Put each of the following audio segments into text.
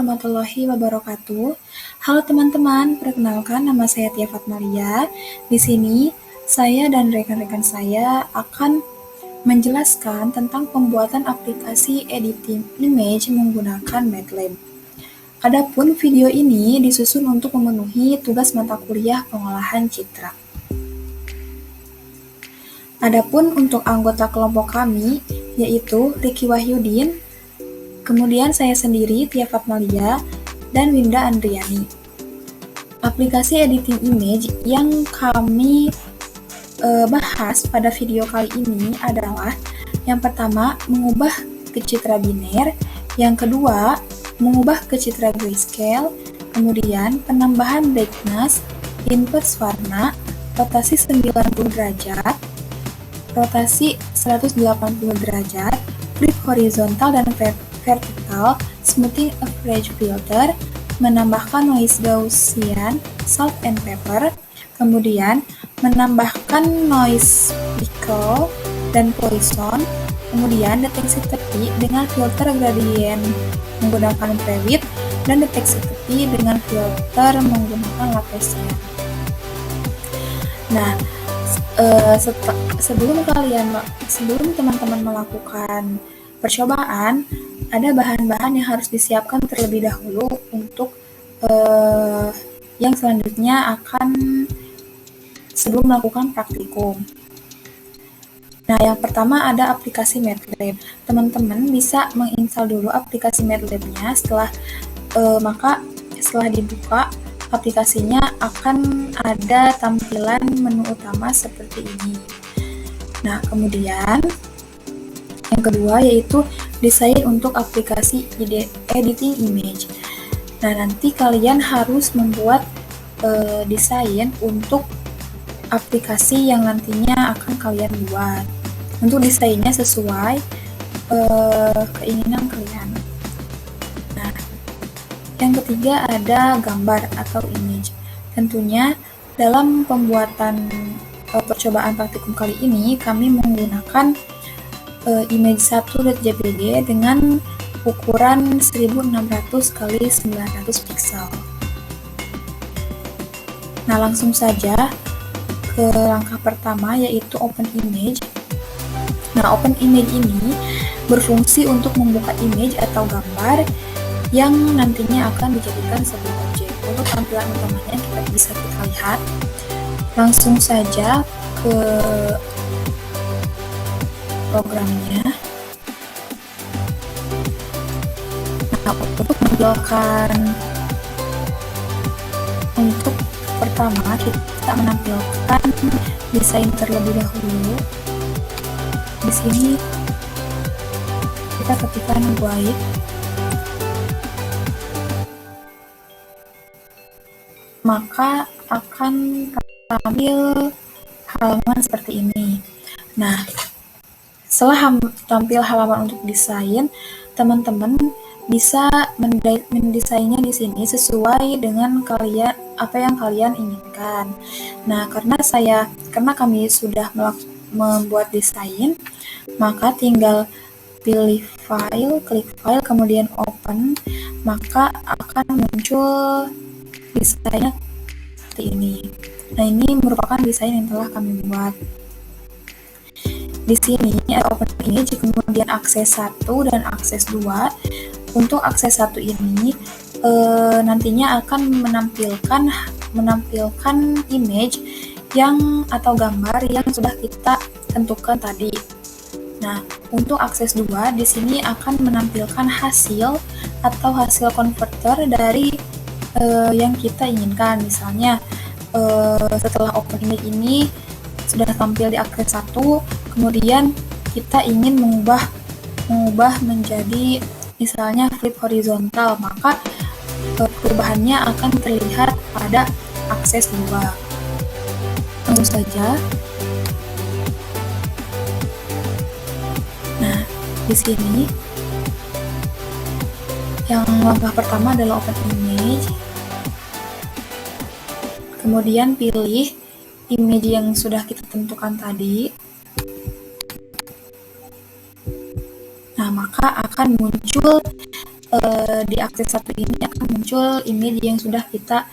warahmatullahi wabarakatuh. Halo teman-teman, perkenalkan nama saya Tia Fatmalia. Di sini saya dan rekan-rekan saya akan menjelaskan tentang pembuatan aplikasi editing image menggunakan MATLAB. Adapun video ini disusun untuk memenuhi tugas mata kuliah pengolahan citra. Adapun untuk anggota kelompok kami, yaitu Riki Wahyudin, kemudian saya sendiri, Tia Fatmalia, dan Winda Andriani. Aplikasi editing image yang kami bahas pada video kali ini adalah yang pertama, mengubah ke citra biner, yang kedua, mengubah ke citra grayscale, kemudian penambahan brightness, inverse warna, rotasi 90 derajat, rotasi 180 derajat, flip horizontal dan vertikal, smoothing average filter, menambahkan noise Gaussian, salt and pepper, kemudian menambahkan noise speckle dan Poisson, kemudian deteksi tepi dengan filter gradient menggunakan Prewitt, dan deteksi tepi dengan filter menggunakan Laplacian. Nah, sebelum teman-teman melakukan percobaan, ada bahan-bahan yang harus disiapkan terlebih dahulu untuk yang selanjutnya akan sebelum melakukan praktikum. Nah, yang pertama ada aplikasi MATLAB. Teman-teman bisa menginstal dulu aplikasi MATLAB-nya. Maka setelah dibuka aplikasinya akan ada tampilan menu utama seperti ini. Nah, kemudian yang kedua yaitu desain untuk aplikasi editing image. Nah, nanti kalian harus membuat desain untuk aplikasi yang nantinya akan kalian buat. Untuk desainnya sesuai keinginan kalian. Nah, yang ketiga ada gambar atau image. Tentunya dalam pembuatan percobaan praktikum kali ini kami menggunakan image1.jpg dengan ukuran 1600 x 900 pixel. Nah, langsung saja ke langkah pertama yaitu open image. Nah, open image ini berfungsi untuk membuka image atau gambar yang nantinya akan dijadikan sebuah objek. Untuk tampilan utamanya kita lihat. Langsung saja ke programnya. Nah, untuk pertama kita menampilkan desain terlebih dahulu. Di sini kita ketikkan white, maka akan tampil halaman seperti ini. Nah, setelah tampil halaman untuk desain, teman-teman bisa mendesainnya di sini sesuai dengan apa yang kalian inginkan. Nah, karena kami sudah membuat desain, maka tinggal pilih file, klik file, kemudian open, maka akan muncul desainnya seperti ini. Nah, ini merupakan desain yang telah kami buat. Di sini ada open image, kemudian akses 1 dan akses 2. Untuk akses 1 ini nantinya akan menampilkan image yang atau gambar yang sudah kita tentukan tadi. Nah, untuk akses 2 di sini akan menampilkan hasil atau hasil konverter dari yang kita inginkan. Misalnya setelah open image ini sudah tampil di akses 1, kemudian kita ingin mengubah menjadi misalnya flip horizontal, maka perubahannya akan terlihat pada akses 2. Langsung saja. Nah, di sini yang langkah pertama adalah open image. Kemudian pilih image yang sudah kita tentukan tadi. Nah, maka akan muncul di akses satu ini akan muncul image yang sudah kita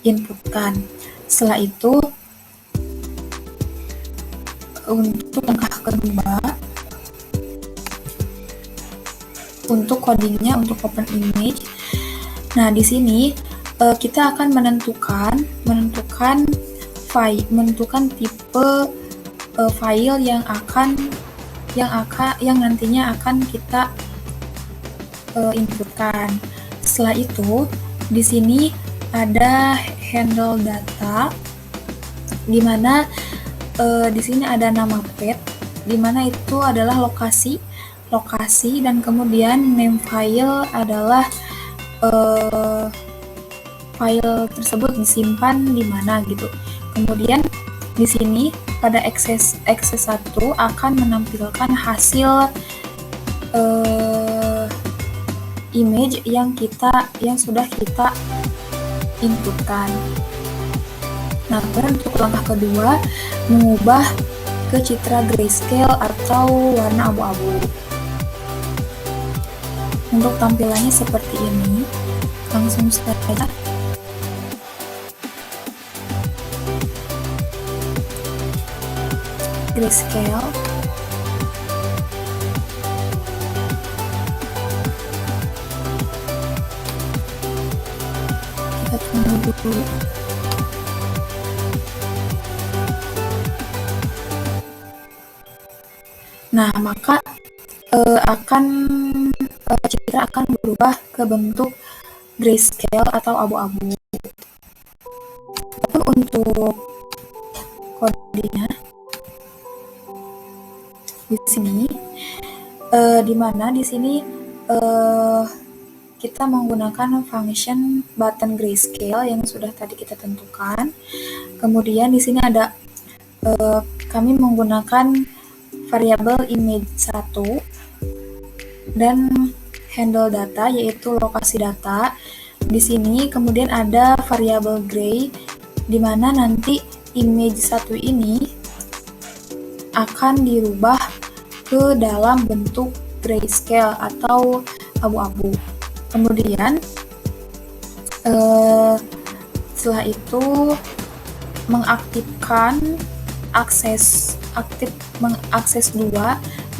inputkan. Setelah itu, untuk langkah kedua, untuk codingnya, untuk open image. Nah, di sini kita akan menentukan tipe file yang nantinya akan kita inputkan. Setelah itu, di sini ada handle data, di mana di sini ada nama path, di mana itu adalah lokasi, dan kemudian name file adalah file tersebut disimpan di mana gitu. Kemudian di sini pada akses 1 akan menampilkan hasil image yang sudah kita inputkan. Nah, untuk langkah kedua, mengubah ke citra grayscale atau warna abu-abu. Untuk tampilannya seperti ini, langsung saja grayscale. Kita tunggu dulu. Nah, maka citra akan berubah ke bentuk grayscale atau abu-abu. Untuk kodenya di sini, di mana di sini kita menggunakan function button grayscale yang sudah tadi kita tentukan. Kemudian di sini ada kami menggunakan variabel image 1 dan handle data, yaitu lokasi data. Di sini kemudian ada variabel gray, di mana nanti image 1 ini akan dirubah ke dalam bentuk grayscale atau abu-abu. Kemudian setelah itu mengaktifkan mengakses 2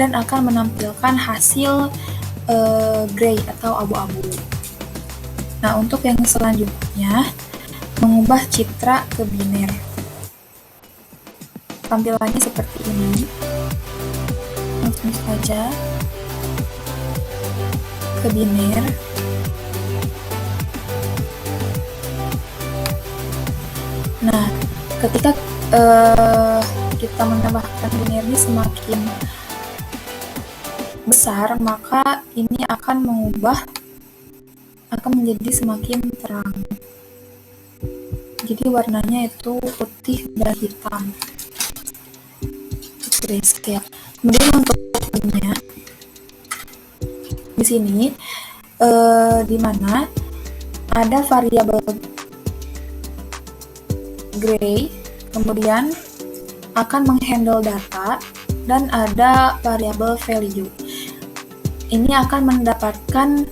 dan akan menampilkan hasil gray atau abu-abu. Nah, untuk yang selanjutnya, mengubah citra ke biner. Tampilannya seperti ini. Langsung saja ke biner. Nah, ketika kita menambahkan biner ini semakin besar, maka ini akan menjadi semakin terang. Jadi warnanya itu putih dan hitam. Grayscale. Kemudian untuk kodenya di sini, di mana ada variabel gray, kemudian akan menghandle data dan ada variabel value. Ini akan mendapatkan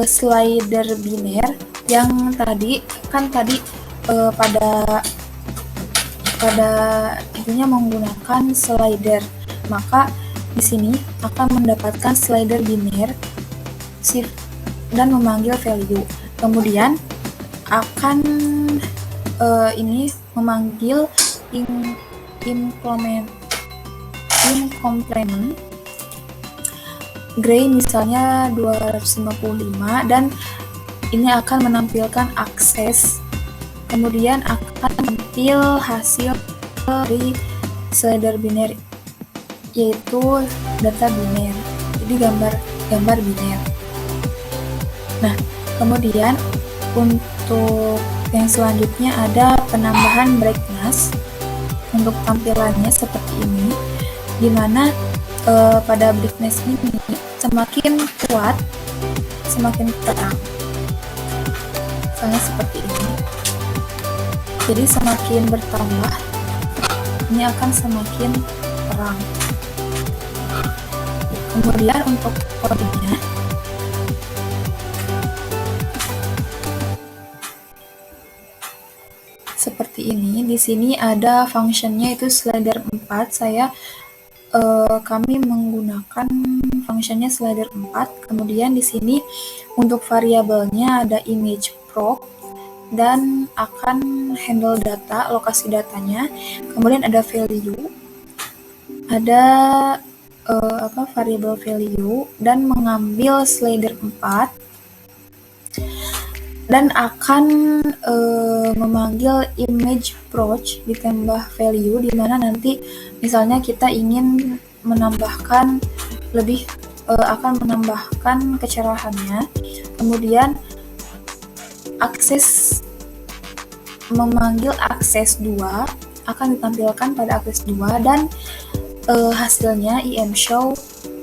slider biner yang tadi pada intinya menggunakan slider, maka di sini akan mendapatkan slider biner dan memanggil value. Kemudian akan ini memanggil complement gray misalnya 255, dan ini akan menampilkan akses, kemudian akan tampil hasil dari slider biner, yaitu data biner, jadi gambar biner. Nah, kemudian untuk yang selanjutnya ada penambahan brightness. Untuk tampilannya seperti ini, di mana pada brightness ini semakin kuat, semakin terang. Misalnya seperti ini. Jadi semakin bertambah, ini akan semakin terang. Kemudian untuk kodenya seperti ini. Di sini ada functionnya itu slider 4. Kami menggunakan functionnya slider 4. Kemudian di sini untuk variabelnya ada image prop dan akan handle data, lokasi datanya. Kemudian ada value, ada variabel value dan mengambil slider 4 dan akan memanggil image approach ditambah value, di mana nanti misalnya kita ingin menambahkan akan menambahkan kecerahannya. Kemudian memanggil akses 2 akan ditampilkan pada akses 2 dan hasilnya imshow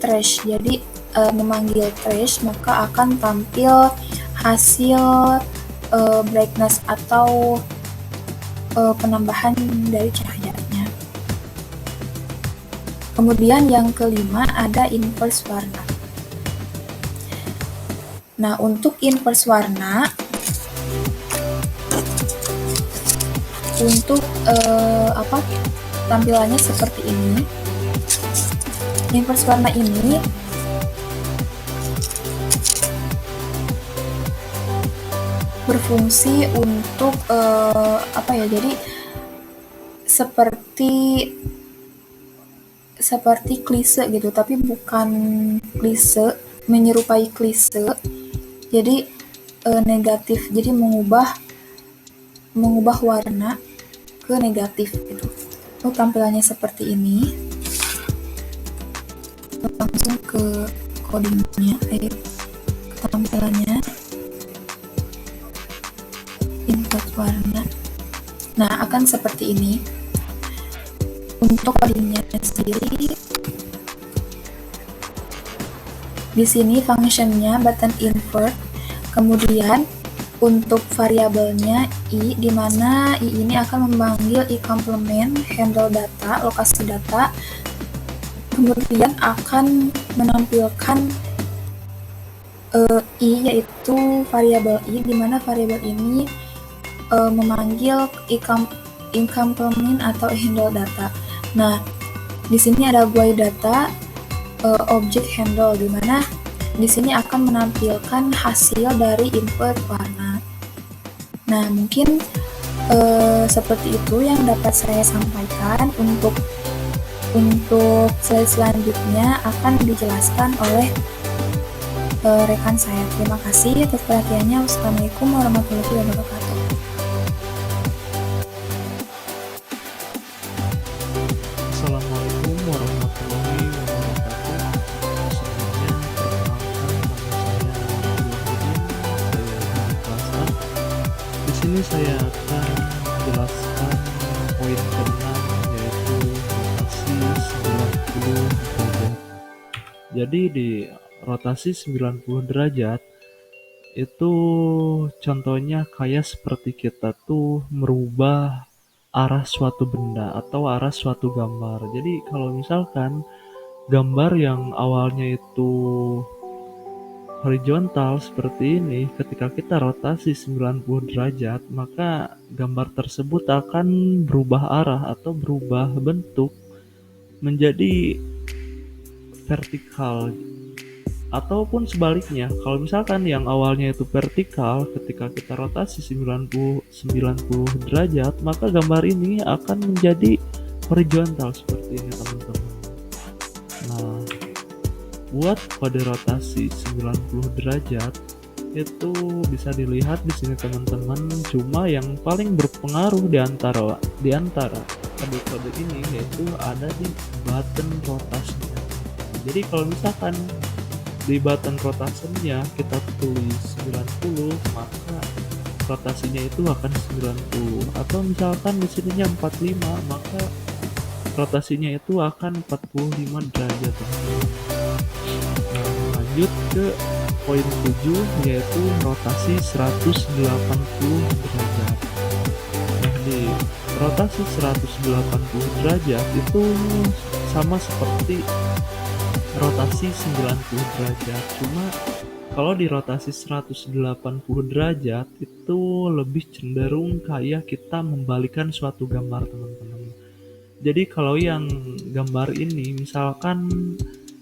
trash. Jadi memanggil trash maka akan tampil hasil brightness atau penambahan dari cahayanya. Kemudian yang kelima ada inverse warna. Nah, untuk inverse warna, untuk tampilannya seperti ini. Inverse warna ini berfungsi untuk jadi seperti klise gitu, tapi bukan klise, menyerupai klise. Jadi negatif, jadi mengubah warna ke negatif gitu. Tampilannya seperti ini. Langsung ke codingnya, ke tampilannya. Input warna. Nah, akan seperti ini. Untuk codingnya sendiri, di sini functionnya button invert. Kemudian untuk variabelnya i, di mana i ini akan memanggil i complement, handle data, lokasi data. Kemudian akan menampilkan i, yaitu variabel i, di mana variabel ini memanggil i complement atau handle data. Nah, di sini ada GUI data object handle, di mana di sini akan menampilkan hasil dari input warna. Nah, mungkin seperti itu yang dapat saya sampaikan. Untuk slide selanjutnya akan dijelaskan oleh rekan saya. Terima kasih atas perhatiannya. Wassalamualaikum warahmatullahi wabarakatuh. Assalamualaikum warahmatullahi wabarakatuh. Sebelumnya perkenalkan, nama saya dari kelas A. Di sini saya akan menjelaskan poin ke-6, yaitu rotasi 90 derajat. Jadi di rotasi 90 derajat itu contohnya kayak seperti kita tuh merubah arah suatu benda atau arah suatu gambar. Jadi kalau misalkan gambar yang awalnya itu horizontal seperti ini, ketika kita rotasi 90 derajat, maka gambar tersebut akan berubah arah atau berubah bentuk menjadi vertikal. Ataupun sebaliknya, kalau misalkan yang awalnya itu vertikal, ketika kita rotasi 90 derajat, maka gambar ini akan menjadi horizontal seperti ini, teman-teman. Nah, buat kode rotasi 90 derajat itu bisa dilihat di sini, teman-teman. Cuma yang paling berpengaruh di antara kode-kode ini yaitu ada di button rotasinya. Jadi kalau misalkan di button rotasinya kita tulis 90, maka rotasinya itu akan 90. Atau misalkan di sininya 45, maka rotasinya itu akan 45 derajat. Nah, lanjut ke poin 7, yaitu rotasi 180 derajat. Nah, di rotasi 180 derajat itu sama seperti rotasi 90 derajat, cuma kalau di rotasi 180 derajat itu lebih cenderung kayak kita membalikan suatu gambar, teman-teman. Jadi kalau yang gambar ini misalkan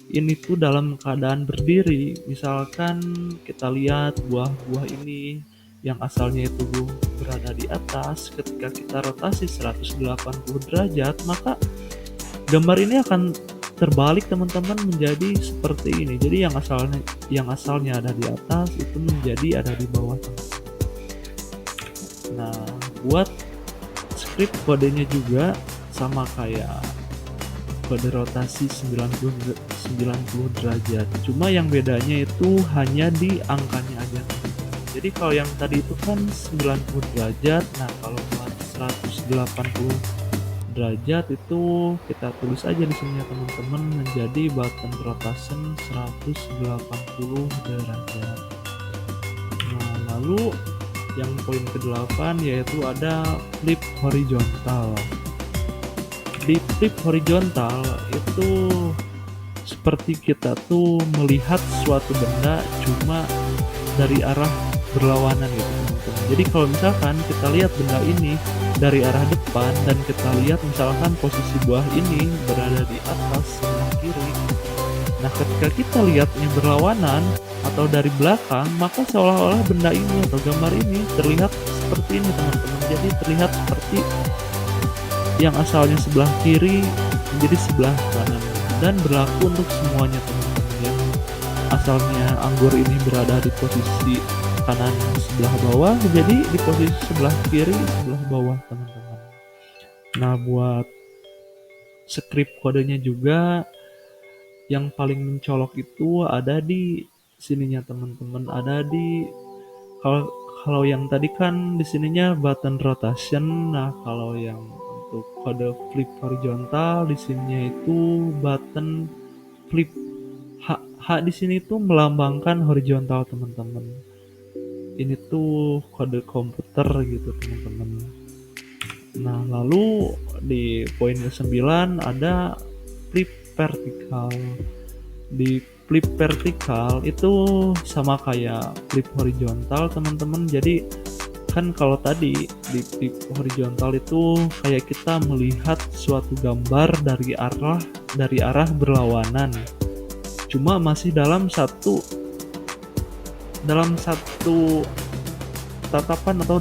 ini tuh dalam keadaan berdiri, misalkan kita lihat buah-buah ini yang asalnya itu berada di atas, ketika kita rotasi 180 derajat, maka gambar ini akan terbalik, teman-teman, menjadi seperti ini. Jadi yang asalnya ada di atas itu menjadi ada di bawah, teman-teman. Nah, buat script kodenya juga sama kayak kode rotasi 90 derajat. Cuma yang bedanya itu hanya di angkanya aja. Jadi kalau yang tadi itu kan 90 derajat, nah kalau buat 180 derajat itu kita tulis aja di sini ya, teman-teman, menjadi button rotation 180 derajat. Nah, lalu yang poin ke-8 yaitu ada flip horizontal. Di flip horizontal itu seperti kita tuh melihat suatu benda cuma dari arah berlawanan gitu, teman-teman. Jadi kalau misalkan kita lihat benda ini dari arah depan dan kita lihat misalkan posisi buah ini berada di atas sebelah kiri, nah ketika kita lihatnya berlawanan atau dari belakang, maka seolah-olah benda ini atau gambar ini terlihat seperti ini, teman-teman. Jadi terlihat seperti yang asalnya sebelah kiri menjadi sebelah kanan, dan berlaku untuk semuanya, teman-teman. Yang asalnya anggur ini berada di posisi kanan sebelah bawah, jadi di posisi sebelah kiri sebelah bawah, teman-teman. Nah, buat script kodenya juga yang paling mencolok itu ada di sininya, teman-teman. Ada di kalau yang tadi kan di sininya button rotation. Nah, kalau yang untuk kode flip horizontal di sininya itu button flip. H di sini tuh melambangkan horizontal, teman-teman. Ini tuh kode komputer gitu, teman-teman. Nah, lalu di poin ke-9 ada flip vertikal. Di flip vertikal itu sama kayak flip horizontal, teman-teman. Jadi kan kalau tadi di flip horizontal itu kayak kita melihat suatu gambar dari arah berlawanan, cuma masih dalam satu tatapan atau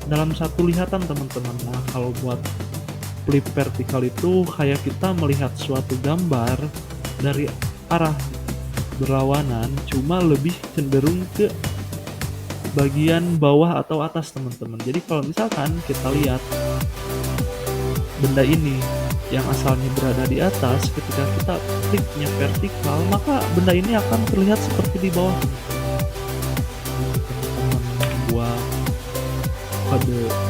dalam satu lihatan, teman-teman. Nah, kalau buat flip vertikal itu kayak kita melihat suatu gambar dari arah berlawanan, cuma lebih cenderung ke bagian bawah atau atas, teman-teman. Jadi kalau misalkan kita lihat benda ini yang asalnya berada di atas, ketika kita flipnya vertikal, maka benda ini akan terlihat seperti di bawah, teman-teman. Buat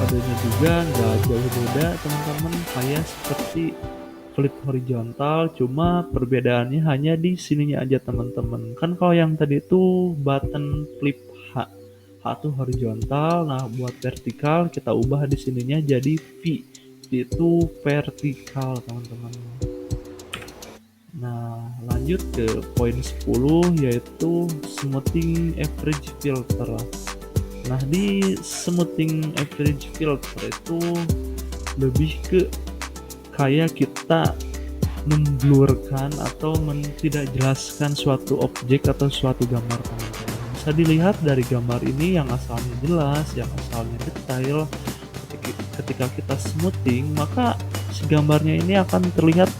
kodenya juga nggak jauh beda, teman-teman, kayak seperti flip horizontal, cuma perbedaannya hanya di sininya aja, teman-teman. Kan kalau yang tadi itu button flip H itu horizontal, nah buat vertikal kita ubah di sininya jadi V, itu vertikal, teman-teman. Nah, lanjut ke poin 10 yaitu smoothing average filter. Nah, di smoothing average filter itu lebih ke kayak kita memblurkan atau tidak jelaskan suatu objek atau suatu gambar, teman-teman. Bisa dilihat dari gambar ini yang asalnya jelas, yang asalnya detail. Ketika kita smoothing, maka si gambarnya ini akan terlihat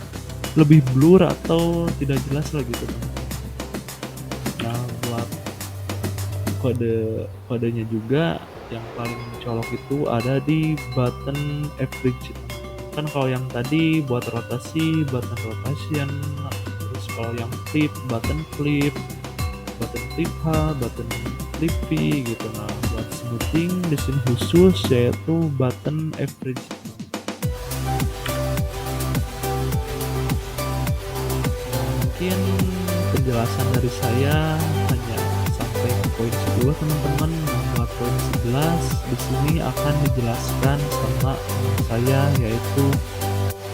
lebih blur atau tidak jelas lagi, teman-teman. Nah, buat kodenya juga yang paling mencolok itu ada di button average. Kan kalau yang tadi buat rotasi button rotation, terus kalau yang flip button flip H, button flip V gitu. Nah, buat smoothing di sini khusus yaitu button average. Nah, mungkin penjelasan dari saya hanya sampai ke poin 10, teman-teman. Nah, buat poin 11 di sini akan dijelaskan sama teman saya yaitu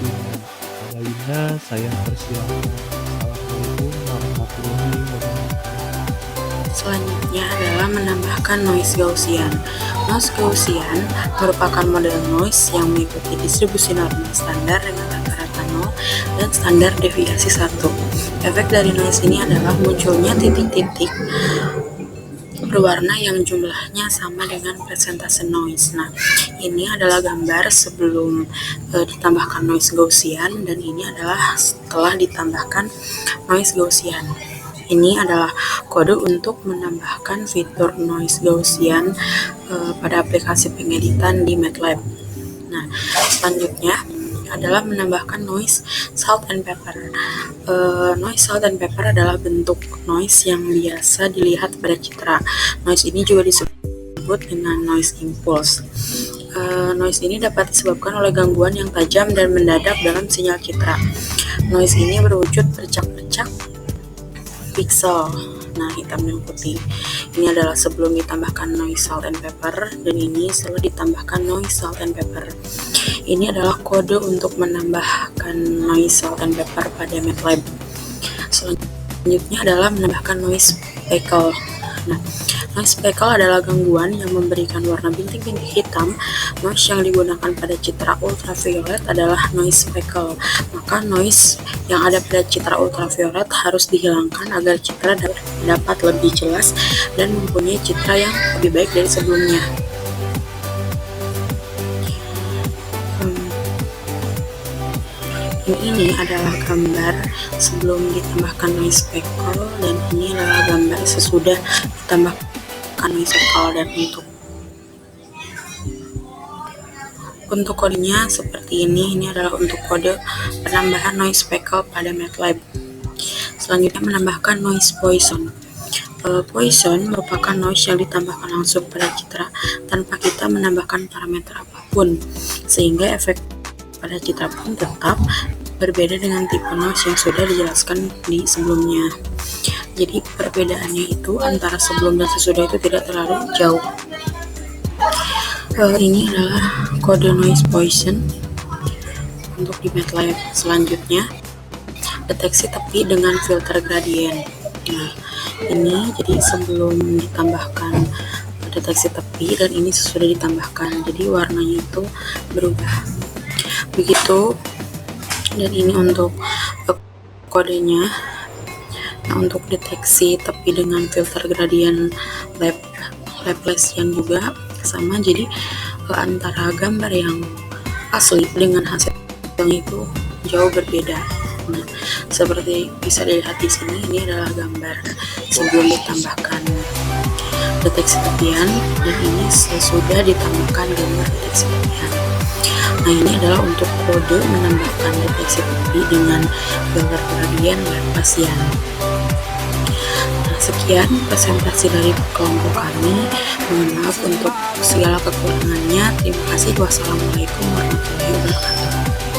Winda. Pada Winda, saya persilakan. Assalamualaikum warahmatullahi wabarakatuh. Selanjutnya adalah menambahkan noise Gaussian. Noise Gaussian merupakan model noise yang mengikuti distribusi normal standar dengan rata-rata 0 dan standar deviasi 1. Efek dari noise ini adalah munculnya titik-titik berwarna yang jumlahnya sama dengan persentase noise. Nah, ini adalah gambar sebelum ditambahkan noise Gaussian, dan ini adalah setelah ditambahkan noise Gaussian. Ini adalah kode untuk menambahkan fitur noise Gaussian pada aplikasi pengeditan di MATLAB. Nah, selanjutnya adalah menambahkan noise salt and pepper. Noise salt and pepper adalah bentuk noise yang biasa dilihat pada citra. Noise ini juga disebut dengan noise impulse. Noise ini dapat disebabkan oleh gangguan yang tajam dan mendadak dalam sinyal citra. Noise ini berwujud percak-percak pixel, nah hitam dan putih. Ini adalah sebelum ditambahkan noise salt and pepper, dan ini setelah ditambahkan noise salt and pepper. Ini adalah kode untuk menambahkan noise salt and pepper pada MATLAB. Selanjutnya adalah menambahkan noise speckle. Nah, noise speckle adalah gangguan yang memberikan warna bintik-bintik hitam. Noise yang digunakan pada citra ultraviolet adalah noise speckle. Maka noise yang ada pada citra ultraviolet harus dihilangkan agar citra dapat lebih jelas dan mempunyai citra yang lebih baik dari sebelumnya. Ini adalah gambar sebelum ditambahkan noise speckle, dan ini adalah gambar sesudah ditambahkan noise speckle. Dan untuk kodenya seperti ini adalah untuk kode penambahan noise speckle pada MATLAB. Selanjutnya menambahkan noise poison. Poison merupakan noise yang ditambahkan langsung pada citra tanpa kita menambahkan parameter apapun, sehingga efek pada citra pun tetap berbeda dengan tipe noise yang sudah dijelaskan di sebelumnya. Jadi perbedaannya itu antara sebelum dan sesudah itu tidak terlalu jauh. Ini adalah kode noise poison untuk di MATLAB. Selanjutnya, deteksi tepi dengan filter gradien. Nah, ini jadi sebelum ditambahkan deteksi tepi, dan ini sesudah ditambahkan, jadi warnanya itu berubah. Begitu. Dan ini untuk kodenya. Nah, untuk deteksi tepi dengan filter gradien Laplacian juga sama, jadi antara gambar yang asli dengan hasil yang itu jauh berbeda. Nah, seperti bisa dilihat di sini, ini adalah gambar sebelum ditambahkan deteksi tepian, dan ini sesudah ditambahkan gambar deteksi tepian. Nah, ini adalah untuk kode menambahkan deteksi tepi dengan filter gradien Laplacian. Nah, sekian presentasi dari kelompok kami. Mohon maaf untuk segala kekurangannya. Terima kasih. Wassalamualaikum warahmatullahi wabarakatuh.